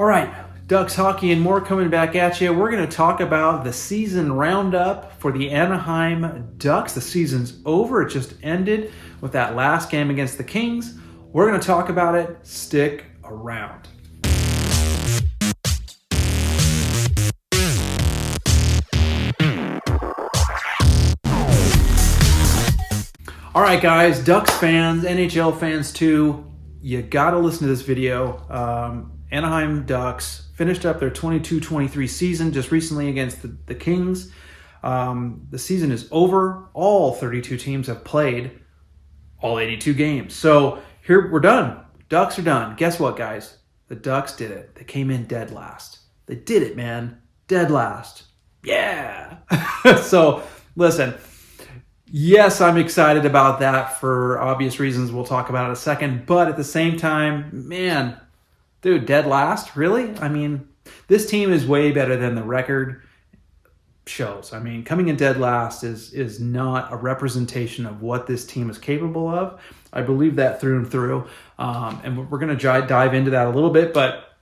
All right, Ducks hockey and more coming back at you. We're going to talk about the season roundup for the Anaheim Ducks. The season's over. It just ended with that last game against the Kings. We're going to talk about it. Stick around. All right, guys, Ducks fans, NHL fans too, you got to listen to this video. Anaheim Ducks finished up their 22-23 season just recently against the Kings. The season is over. All 32 teams have played all 82 games. So here we're done. Ducks are done. Guess what, guys? The Ducks did it. They came in dead last. They did it, man. Dead last. Yeah. So listen. Yes, I'm excited about that for obvious reasons. We'll talk about it in a second. But at the same time, man, dude, dead last? Really? I mean, this team is way better than the record shows. I mean, coming in dead last is not a representation of what this team is capable of. I believe that through and through. And we're going to dive into that a little bit. But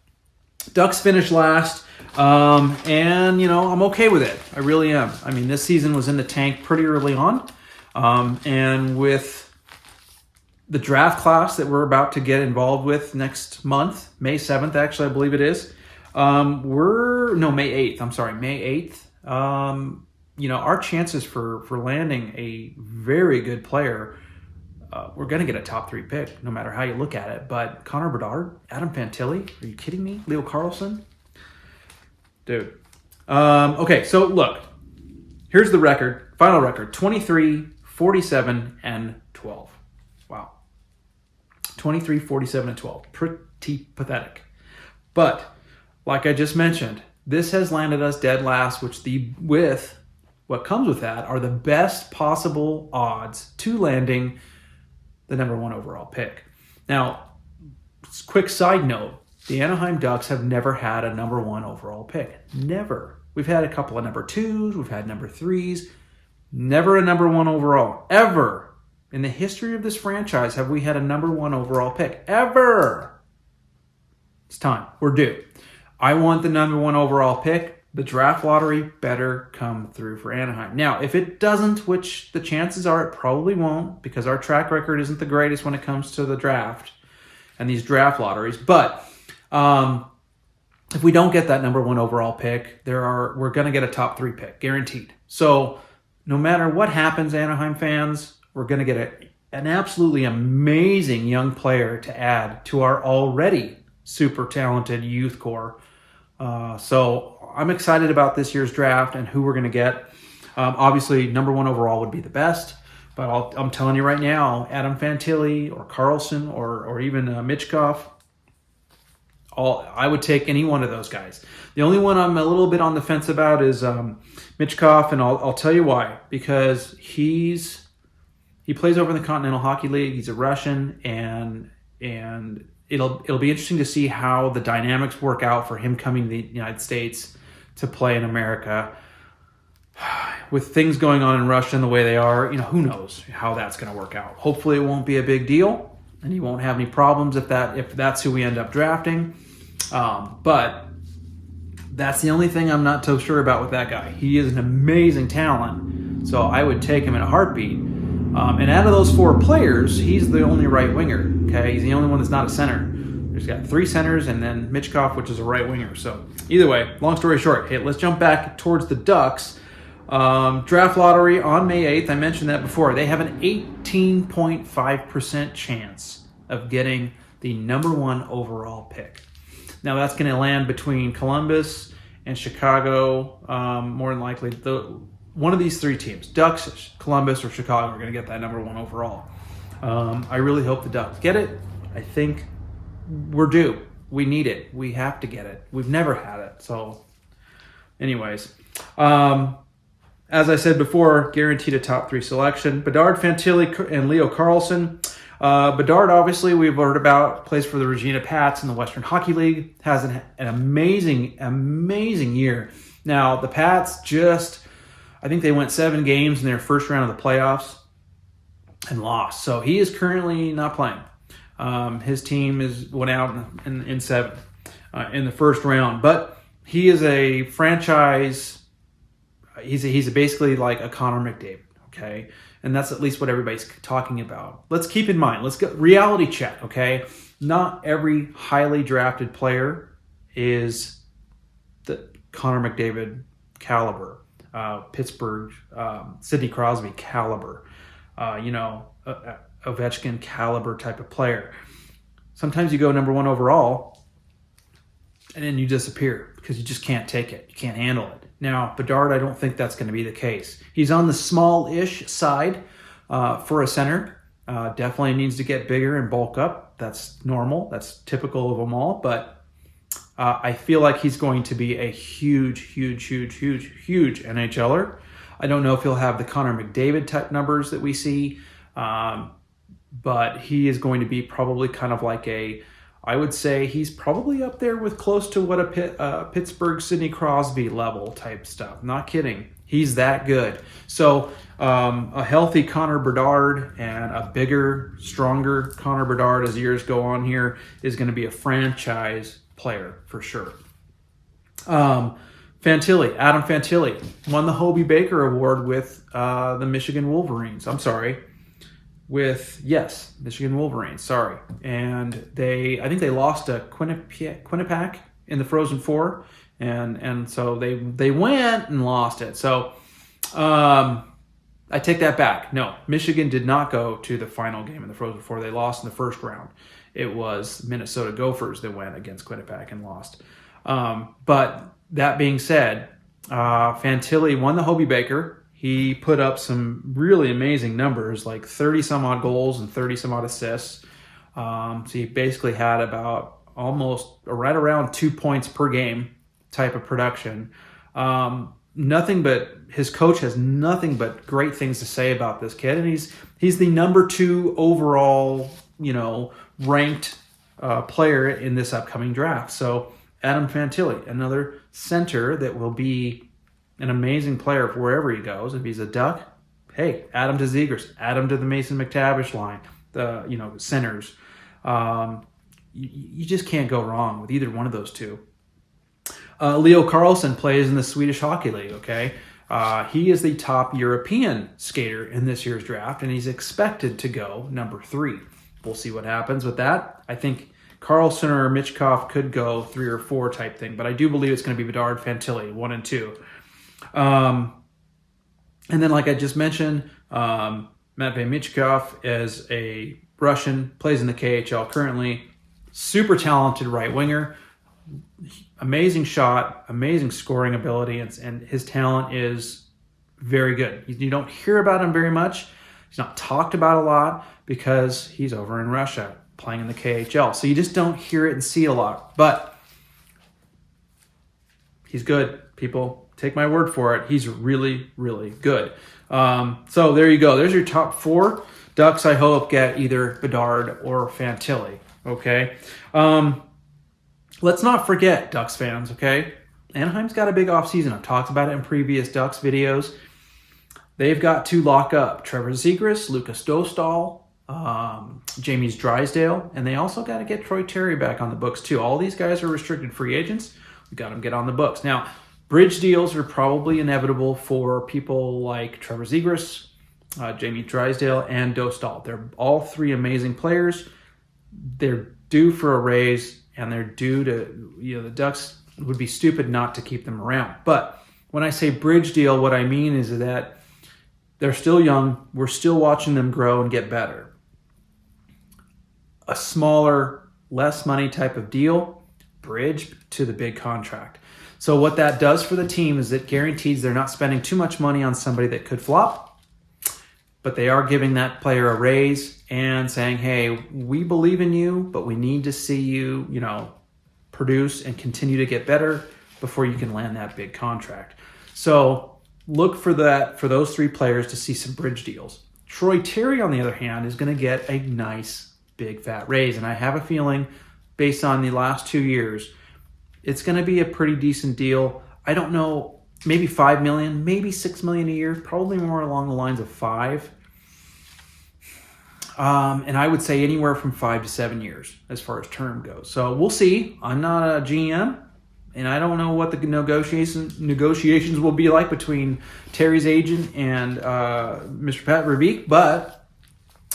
Ducks finished last. And, I'm okay with it. I really am. I mean, this season was in the tank pretty early on. And with the draft class that we're about to get involved with next month, May 7th, actually, I believe it is. May 8th. I'm sorry, May 8th. Our chances for landing a very good player, we're going to get a top 3 pick, no matter how you look at it. But Connor Bedard, Adam Fantilli, are you kidding me? Leo Carlsson? Dude. Okay, so look. Here's the record, final record, 23, 47, and 12. Wow. 23, 47, and 12. Pretty pathetic. But, like I just mentioned, this has landed us dead last, with what comes with that are the best possible odds to landing the number 1 overall pick. Now, quick side note, the Anaheim Ducks have never had a number 1 overall pick. Never. We've had a couple of number 2s. We've had number 3s. Never a number 1 overall. Ever. In the history of this franchise have we had a number 1 overall pick. Ever. It's time. We're due. I want the number 1 overall pick. The draft lottery better come through for Anaheim. Now, if it doesn't, which the chances are it probably won't, because our track record isn't the greatest when it comes to the draft and these draft lotteries, but if we don't get that number 1 overall pick, we're going to get a top 3 pick, guaranteed. So no matter what happens, Anaheim fans, we're going to get an absolutely amazing young player to add to our already super talented youth core. So I'm excited about this year's draft and who we're going to get. Obviously, number 1 overall would be the best. But I'm telling you right now, Adam Fantilli or Carlson or even Michkov, I would take any one of those guys. The only one I'm a little bit on the fence about is Michkov, and I'll tell you why. Because he plays over in the Continental Hockey League. He's a Russian, and it'll be interesting to see how the dynamics work out for him coming to the United States to play in America. With things going on in Russia and the way they are, who knows how that's going to work out. Hopefully it won't be a big deal, and he won't have any problems if that's who we end up drafting. But that's the only thing I'm not so sure about with that guy. He is an amazing talent, so I would take him in a heartbeat. And out of those 4 players, he's the only right winger. Okay, he's the only one that's not a center. There's got 3 centers and then Michkov, which is a right winger. So either way, long story short, hey, let's jump back towards the Ducks. Draft lottery on May 8th. I mentioned that before. They have an 18.5% chance of getting the number 1 overall pick. Now that's going to land between Columbus and Chicago. More than likely, one of these 3 teams, Ducks, Columbus, or Chicago, are going to get that number 1 overall. I really hope the Ducks get it. I think we're due. We need it. We have to get it. We've never had it. So anyways, as I said before, guaranteed a top 3 selection. Bedard, Fantilli, and Leo Carlsson. Bedard, obviously, we've heard about, plays for the Regina Pats in the Western Hockey League. Has an amazing, amazing year. Now, the Pats I think they went 7 games in their first round of the playoffs and lost. So he is currently not playing. His team went out in 7. in the first round. But he is a franchise. He's basically like a Connor McDavid, okay? And that's at least what everybody's talking about. Let's keep in mind, let's get reality check, okay? Not every highly drafted player is the Connor McDavid caliber, Pittsburgh, Sidney Crosby caliber, Ovechkin caliber type of player. Sometimes you go number 1 overall and then you disappear because you just can't take it. You can't handle it. Now, Bedard, I don't think that's going to be the case. He's on the small-ish side for a center. Definitely needs to get bigger and bulk up. That's normal. That's typical of them all. But I feel like he's going to be a huge NHLer. I don't know if he'll have the Connor McDavid type numbers that we see, but he is going to be probably kind of like I would say he's probably up there with close to what a Pittsburgh Sidney Crosby level type stuff. Not kidding. He's that good. So a healthy Connor Bedard and a bigger, stronger Connor Bedard as years go on here is going to be a franchise player for sure. Adam Fantilli won the Hobey Baker Award with the Michigan Wolverines. Michigan Wolverines. Sorry, and I think they lost to Quinnipiac in the Frozen Four, and so they went and lost it. So I take that back. No, Michigan did not go to the final game in the Frozen Four. They lost in the first round. It was Minnesota Gophers that went against Quinnipiac and lost. But that being said, Fantilli won the Hobey Baker. He put up some really amazing numbers, like 30-some-odd goals and 30-some-odd assists. So he basically had about almost right around 2 points per game type of production. His coach has nothing but great things to say about this kid, and he's the number 2 overall, ranked player in this upcoming draft. So Adam Fantilli, another center that will be an amazing player for wherever he goes. If he's a Duck, hey, add him to Zegras, add him to the Mason McTavish line, the centers. You just can't go wrong with either one of those two. Leo Carlsson plays in the Swedish Hockey League, okay? He is the top European skater in this year's draft, and he's expected to go number 3. We'll see what happens with that. I think Carlsson or Michkov could go 3 or 4 type thing, but I do believe it's going to be Bedard, Fantilli, 1 and 2. And then, like I just mentioned, Matvei Michkov is a Russian, plays in the KHL currently, super talented right winger, amazing shot, amazing scoring ability, and his talent is very good. You don't hear about him very much. He's not talked about a lot because he's over in Russia playing in the KHL. So you just don't hear it and see it a lot. But he's good, people. Take my word for it. He's really, really good. So there you go. There's your top 4. Ducks, I hope, get either Bedard or Fantilli. Okay? Let's not forget, Ducks fans, okay? Anaheim's got a big offseason. I've talked about it in previous Ducks videos. They've got to lock up Trevor Zegras, Lucas Dostal, Jamie Drysdale, and they also got to get Troy Terry back on the books too. All these guys are restricted free agents. We got them get on the books. Now, bridge deals are probably inevitable for people like Trevor Zegras, Jamie Drysdale, and Dostal. They're all 3 amazing players. They're due for a raise, and they're due to, the Ducks would be stupid not to keep them around. But when I say bridge deal, what I mean is that they're still young. We're still watching them grow and get better. A smaller, less money type of deal, bridge to the big contract. So what that does for the team is it guarantees they're not spending too much money on somebody that could flop, but they are giving that player a raise and saying, hey, we believe in you, but we need to see you, produce and continue to get better before you can land that big contract. So look for those 3 players to see some bridge deals. Troy Terry, on the other hand, is going to get a nice big fat raise, and I have a feeling based on the last 2 years, it's going to be a pretty decent deal. I don't know, maybe $5 million, maybe $6 million a year, probably more along the lines of 5. And I would say anywhere from 5 to 7 years as far as term goes. So we'll see. I'm not a GM, and I don't know what the negotiations will be like between Terry's agent and Mr. Pat Verbeek, but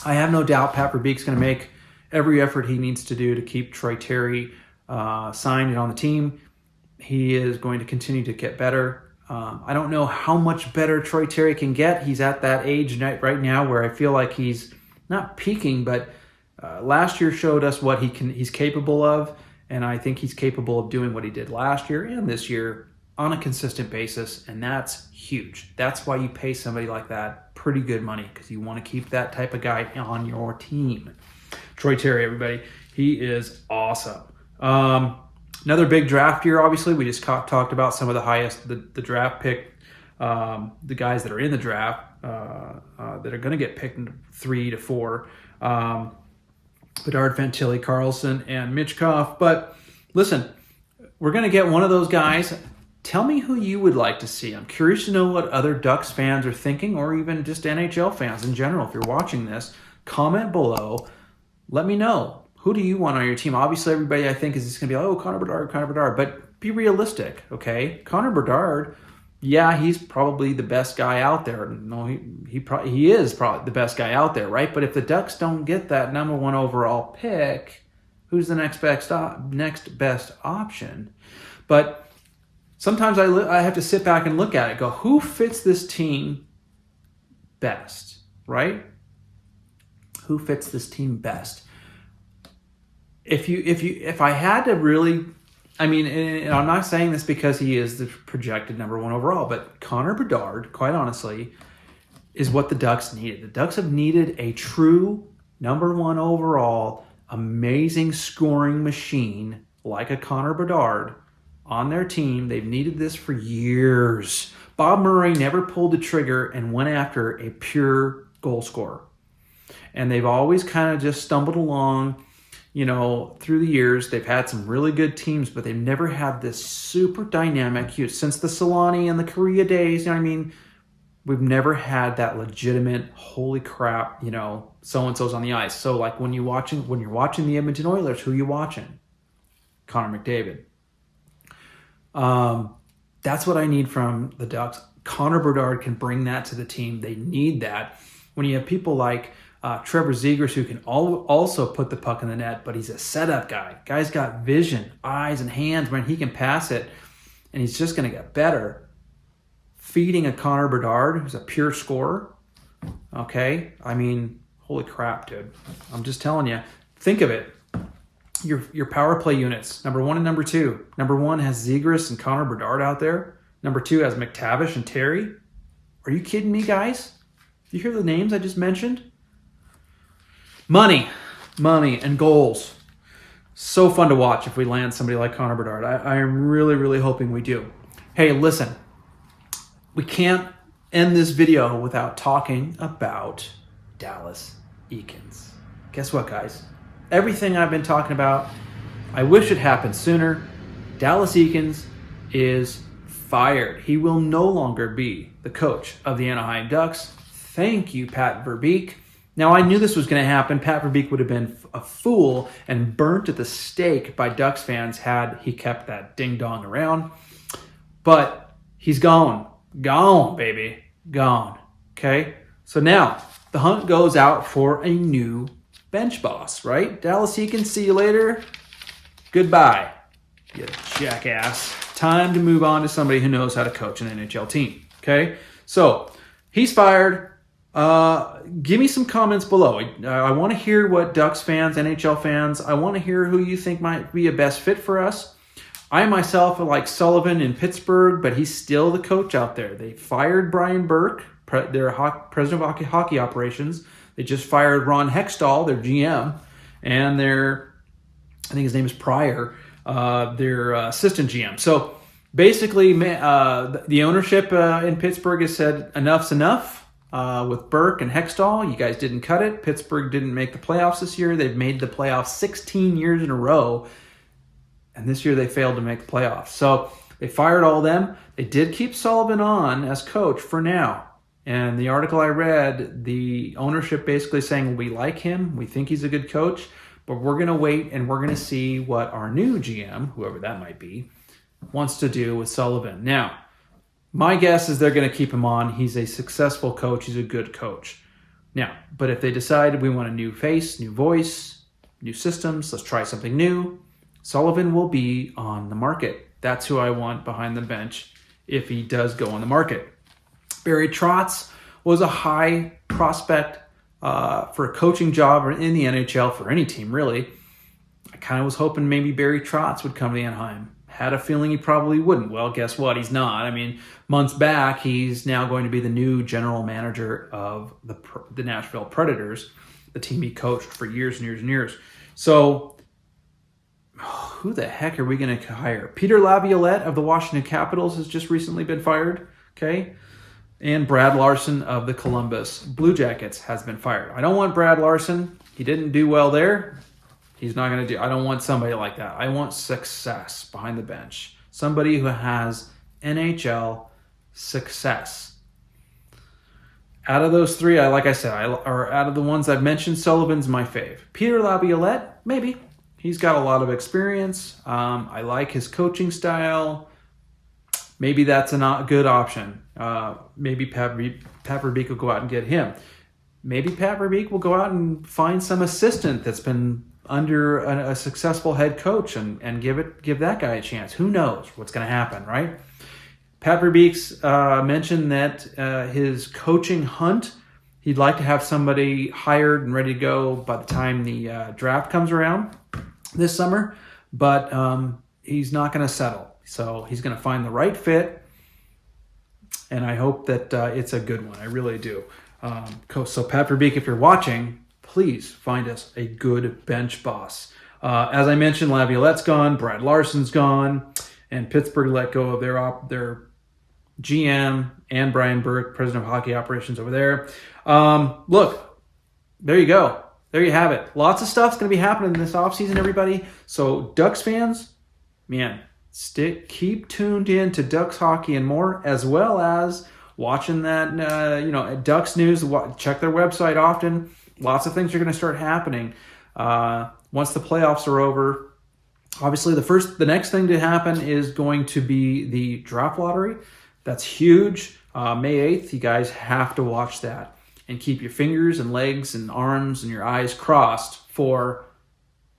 I have no doubt Pat Verbeek's going to make every effort he needs to do to keep Troy Terry signed and on the team. He is going to continue to get better. I don't know how much better Troy Terry can get. He's at that age right now where I feel like he's not peaking, but last year showed us what he's capable of, and I think he's capable of doing what he did last year and this year on a consistent basis, and that's huge. That's why you pay somebody like that pretty good money, because you want to keep that type of guy on your team. Troy Terry, everybody, he is awesome. Another big draft year, obviously. We just talked about some of the highest, the draft pick, the guys that are in the draft that are going to get picked in 3 to 4. Bedard, Fantilli, Carlson, and Mitchkov. But listen, we're going to get one of those guys. Tell me who you would like to see. I'm curious to know what other Ducks fans are thinking, or even just NHL fans in general. If you're watching this, comment below. Let me know. Who do you want on your team? Obviously, everybody I think is just going to be like, oh, Connor Bedard. But be realistic, okay? Connor Bedard, yeah, he's probably the best guy out there. No, he is probably the best guy out there, right? But if the Ducks don't get that number 1 overall pick, who's the next best option? But sometimes I have to sit back and look at it, go, who fits this team best, right? Who fits this team best? If I had to really, I mean, and I'm not saying this because he is the projected number 1 overall, but Connor Bedard, quite honestly, is what the Ducks needed. The Ducks have needed a true number 1 overall, amazing scoring machine like a Connor Bedard on their team. They've needed this for years. Bob Murray never pulled the trigger and went after a pure goal scorer. And they've always kind of just stumbled along. Through the years, they've had some really good teams, but they've never had this super dynamic, since the Solani and the Korea days, you know what I mean? We've never had that legitimate, holy crap, so-and-so's on the ice. So, like, when you're watching the Edmonton Oilers, who are you watching? Connor McDavid. That's what I need from the Ducks. Connor Bedard can bring that to the team. They need that. When you have people like Trevor Zegras, who can also put the puck in the net, but he's a setup guy. Guy's got vision, eyes, and hands. Man, he can pass it, and he's just going to get better. Feeding a Connor Bedard, who's a pure scorer, okay? I mean, holy crap, dude. I'm just telling you. Think of it. Your power play units, number 1 and number 2. Number 1 has Zegras and Connor Bedard out there. Number 2 has McTavish and Terry. Are you kidding me, guys? Do you hear the names I just mentioned? Money, and goals. So fun to watch if we land somebody like Connor Bedard. I am really, really hoping we do. Hey, listen. We can't end this video without talking about Dallas Eakins. Guess what, guys? Everything I've been talking about, I wish it happened sooner. Dallas Eakins is fired. He will no longer be the coach of the Anaheim Ducks. Thank you, Pat Verbeek. Now, I knew this was going to happen. Pat Verbeek would have been a fool and burnt at the stake by Ducks fans had he kept that ding-dong around. But he's gone. Gone, baby. Gone. Okay? So now, the hunt goes out for a new bench boss, right? Dallas Eakins, see you later. Goodbye, you jackass. Time to move on to somebody who knows how to coach an NHL team. Okay? So, he's fired. Give me some comments below. I want to hear what Ducks fans, NHL fans, I want to hear who you think might be a best fit for us. I myself like Sullivan in Pittsburgh, but he's still the coach out there. They fired Brian Burke, their president of hockey operations. They just fired Ron Hextall, their GM, and I think his name is Pryor, their assistant GM. So basically, the ownership in Pittsburgh has said enough's enough. With Burke and Hextall, you guys didn't cut it. Pittsburgh didn't make the playoffs this year. They've made the playoffs 16 years in a row, and this year they failed to make the playoffs. So they fired all of them. They did keep Sullivan on as coach for now. And the article I read, the ownership basically saying, we like him, we think he's a good coach, but we're going to wait and we're going to see what our new GM, whoever that might be, wants to do with Sullivan. Now, my guess is they're going to keep him on. He's a successful coach. He's a good coach. Now, but if they decide we want a new face, new voice, new systems, let's try something new, Sullivan will be on the market. That's who I want behind the bench if he does go on the market. Barry Trotz was a high prospect for a coaching job in the NHL for any team, really. I kind of was hoping maybe Barry Trotz would come to Anaheim. Had a feeling he probably wouldn't. Well, guess what? He's not. I mean, months back, he's now going to be the new general manager of the Nashville Predators, the team he coached for years and years and years. So who the heck are we going to hire? Peter Laviolette of the Washington Capitals has just recently been fired, okay? And Brad Larson of the Columbus Blue Jackets has been fired. I don't want Brad Larson. He didn't do well there. He's not going to do. I don't want somebody like that. I want success behind the bench. Somebody who has NHL success. Out of those three, like I said, or out of the ones I've mentioned, Sullivan's my fave. Peter Laviolette, maybe. He's got a lot of experience. I like his coaching style. Maybe that's a not good option. Maybe Pat Verbeek will go out and get him. Maybe Pat Verbeek will go out and find some assistant that's been under a successful head coach and give that guy a chance. Who knows what's going to happen, right? Pat Verbeek's mentioned that his coaching hunt, he'd like to have somebody hired and ready to go by the time the draft comes around this summer, but he's not going to settle. So he's going to find the right fit, and I hope that it's a good one. I really do. So Pat Verbeek, if you're watching, please find us a good bench boss. As I mentioned, Laviolette's gone, Brad Larson's gone, and Pittsburgh let go of their GM and Brian Burke, president of hockey operations over there. Look, there you go. There you have it. Lots of stuff's going to be happening this offseason, everybody. So Ducks fans, man, keep tuned in to Ducks Hockey and More, as well as watching that, Ducks news. Check their website often. Lots of things are going to start happening once the playoffs are over. Obviously, the next thing to happen is going to be the draft lottery. That's huge. May 8th, you guys have to watch that and keep your fingers and legs and arms and your eyes crossed for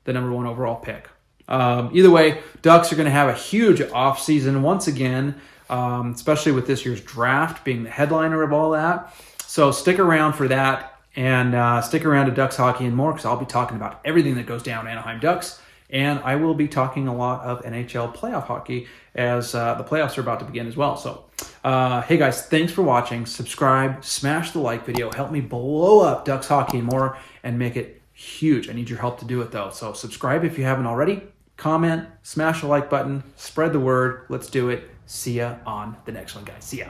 the number 1 overall pick. Either way, Ducks are going to have a huge offseason once again, especially with this year's draft being the headliner of all that. So stick around for that, and stick around to Ducks Hockey and More, because I'll be talking about everything that goes down Anaheim Ducks, and I will be talking a lot of NHL playoff hockey as the playoffs are about to begin as well. So, hey guys, thanks for watching. Subscribe, smash the like video, help me blow up Ducks Hockey and More and make it huge. I need your help to do it though. So subscribe if you haven't already. Comment, smash the like button, spread the word. Let's do it. See ya on the next one, guys. See ya.